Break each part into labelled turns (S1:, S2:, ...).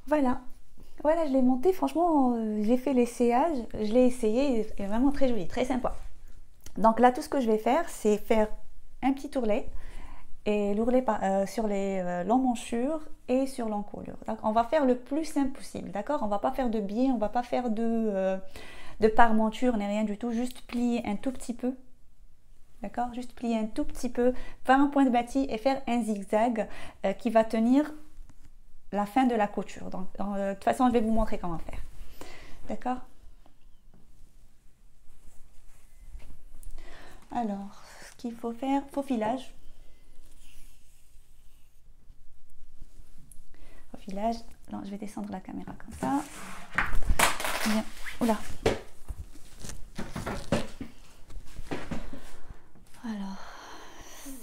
S1: Voilà, voilà, je l'ai monté. Franchement, j'ai fait l'essayage, je l'ai essayé, il est vraiment très joli, très sympa. Donc là, tout ce que je vais faire, c'est faire un petit ourlet et l'ourlet sur l'emmanchure et sur l'encolure. Donc on va faire le plus simple possible, d'accord? On va pas faire de biais, on va pas faire de parmenture ni rien du tout, juste plier un tout petit peu. D'accord? Juste plier un tout petit peu, faire un point de bâti et faire un zigzag qui va tenir la fin de la couture. Donc, de toute façon, je vais vous montrer comment faire. D'accord? Alors, ce qu'il faut faire, faufilage. Faufilage. Non, je vais descendre la caméra comme ça. Bien. Oula. Alors,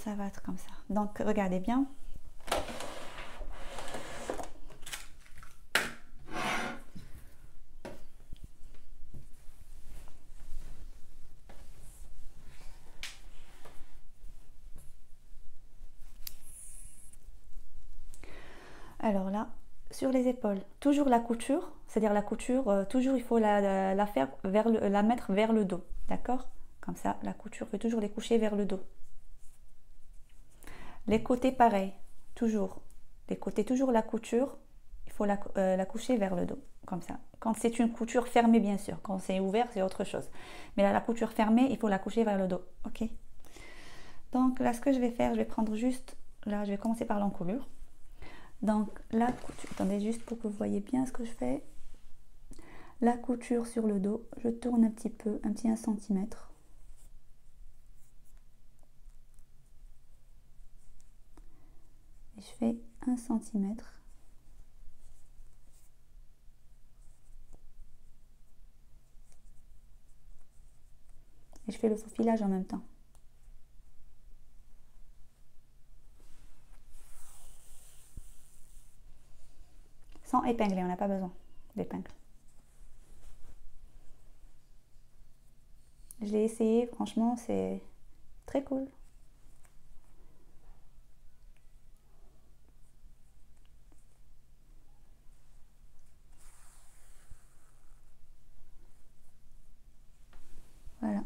S1: ça va être comme ça. Donc, regardez bien. Alors là, sur les épaules, toujours la couture, c'est-à-dire la couture, toujours il faut la faire la mettre vers le dos, d'accord? Comme ça, la couture fait toujours les coucher vers le dos. Les côtés, pareil, toujours. Les côtés, toujours la couture, il faut la coucher vers le dos, comme ça. Quand c'est une couture fermée, bien sûr. Quand c'est ouvert, c'est autre chose. Mais là, la couture fermée, il faut la coucher vers le dos, ok? Donc là, ce que je vais faire, je vais prendre juste, là, je vais commencer par l'encolure. Donc la couture, attendez juste pour que vous voyez bien ce que je fais. La couture sur le dos, je tourne un petit peu, un petit 1 cm. Et je fais 1 cm. Et je fais le faufilage en même temps. Sans épingler, on n'a pas besoin d'épingle. Je l'ai essayé, franchement, c'est très cool. Voilà.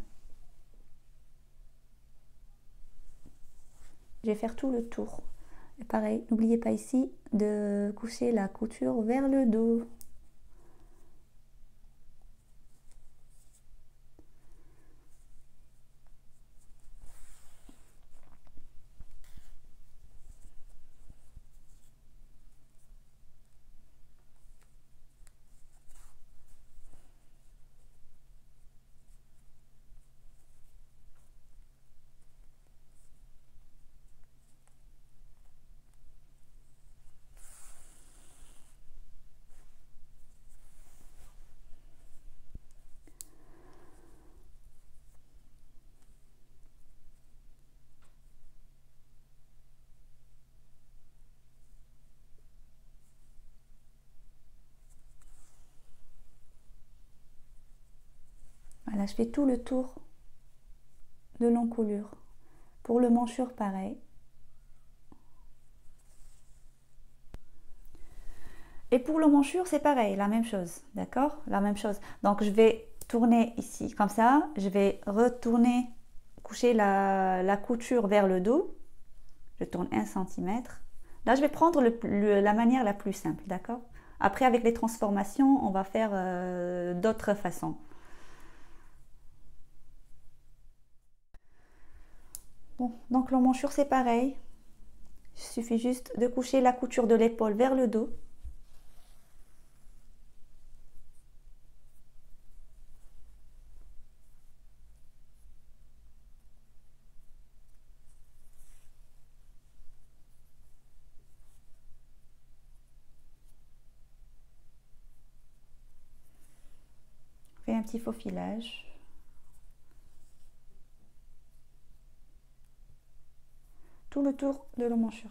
S1: Je vais faire tout le tour. Et pareil, n'oubliez pas ici de coucher la couture vers le dos. Voilà, je fais tout le tour de l'encolure. Pour le manchure, pareil. Et pour le manchure, c'est pareil, la même chose, d'accord? La même chose. Donc, je vais tourner ici, comme ça. Je vais retourner, coucher la couture vers le dos. Je tourne 1 cm. Là, je vais prendre la manière la plus simple, d'accord? Après, avec les transformations, on va faire d'autres façons. Bon, donc l'emmanchure, c'est pareil. Il suffit juste de coucher la couture de l'épaule vers le dos. On fait un petit faufilage. Tout le tour de l'emmanchure.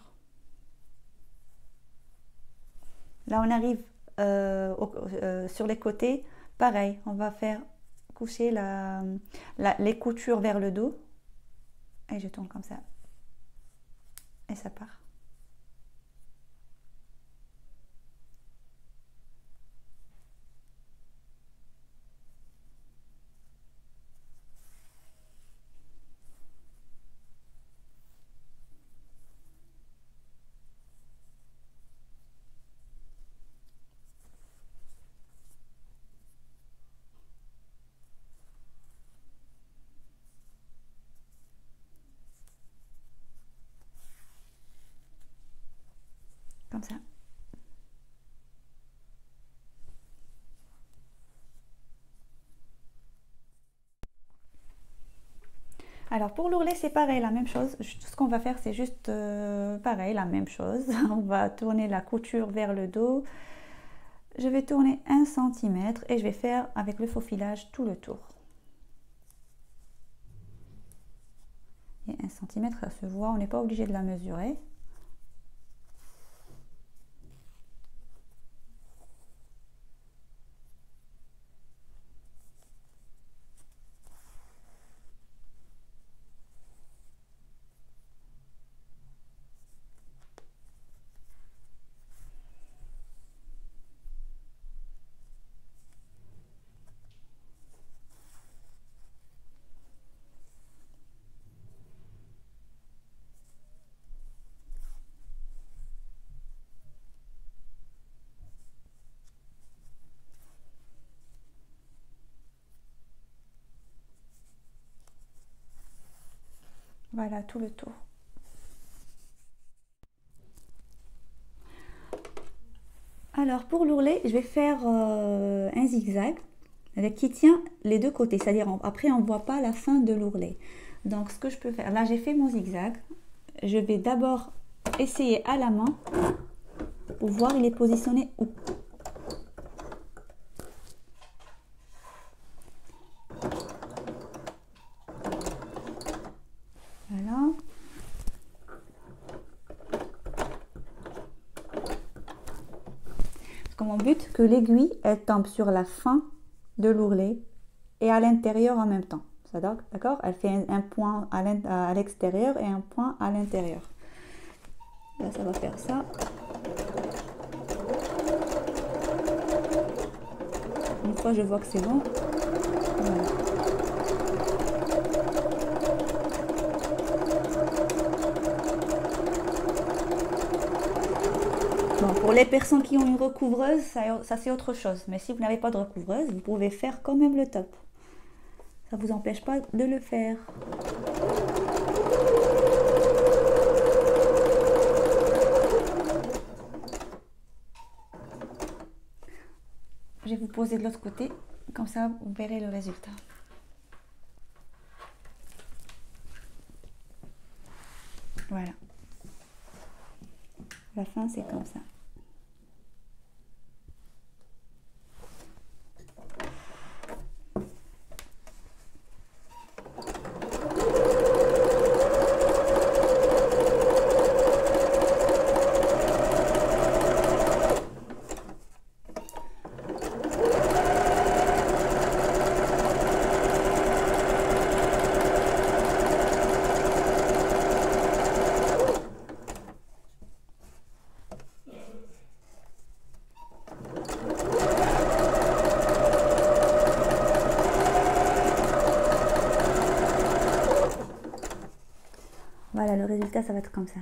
S1: Là, on arrive sur les côtés. Pareil, on va faire coucher les coutures vers le dos. Et je tourne comme ça. Et ça part. Alors pour l'ourlet, c'est pareil, la même chose. Tout ce qu'on va faire, c'est juste pareil, la même chose. On va tourner la couture vers le dos. Je vais tourner 1 cm et je vais faire avec le faux filage tout le tour. Et 1 cm, ça se voit, on n'est pas obligé de la mesurer. Voilà, tout le tour. Alors pour l'ourlet, je vais faire un zigzag qui tient les deux côtés, c'est-à-dire après on ne voit pas la fin de l'ourlet. Donc ce que je peux faire, là j'ai fait mon zigzag, je vais d'abord essayer à la main pour voir il est positionné où. Voilà. Parce que mon but, que l'aiguille elle tombe sur la fin de l'ourlet et à l'intérieur en même temps. D'accord? Elle fait un point à l'extérieur et un point à l'intérieur. Là, ça va faire ça. Une fois je vois que c'est bon, voilà. Bon, pour les personnes qui ont une recouvreuse, ça c'est autre chose. Mais si vous n'avez pas de recouvreuse, vous pouvez faire quand même le top. Ça ne vous empêche pas de le faire. Je vais vous poser de l'autre côté, comme ça vous verrez le résultat. Voilà. La fin c'est comme ça. Voilà, le résultat, ça va être comme ça.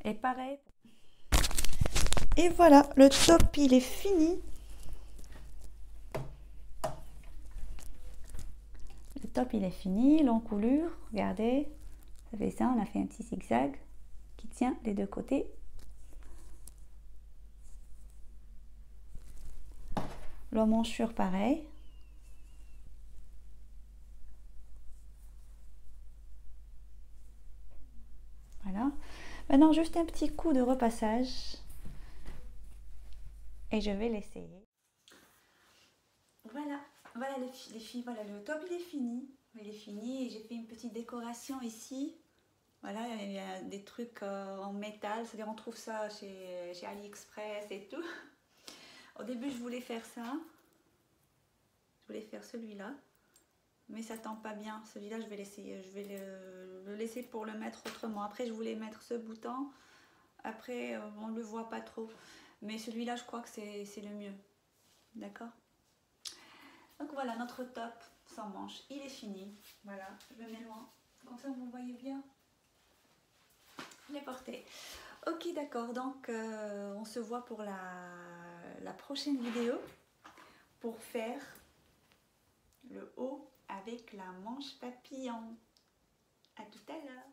S1: Et pareil. Et voilà, le top, il est fini. Le top, il est fini. L'encoulure, regardez. Ça fait ça, on a fait un petit zigzag qui tient des deux côtés. L'emmanchure, pareil. Voilà. Maintenant, juste un petit coup de repassage. Et je vais l'essayer. Voilà, voilà les filles, voilà le top il est fini. Il est fini et j'ai fait une petite décoration ici. Voilà, il y a des trucs en métal, c'est-à-dire on trouve ça chez AliExpress et tout. Au début je voulais faire ça. Je voulais faire celui-là. Mais ça tend pas bien. Celui-là je vais l'essayer. Je vais le laisser pour le mettre autrement. Après je voulais mettre ce bouton. Après on ne le voit pas trop. Mais celui-là je crois que c'est le mieux. D'accord? Donc voilà notre top sans manches. Il est fini. Voilà, je le mets loin. Comme ça vous le voyez bien. Je l'ai porté. Ok d'accord. Donc on se voit pour la prochaine vidéo. Pour faire le haut avec la manche papillon. À tout à l'heure.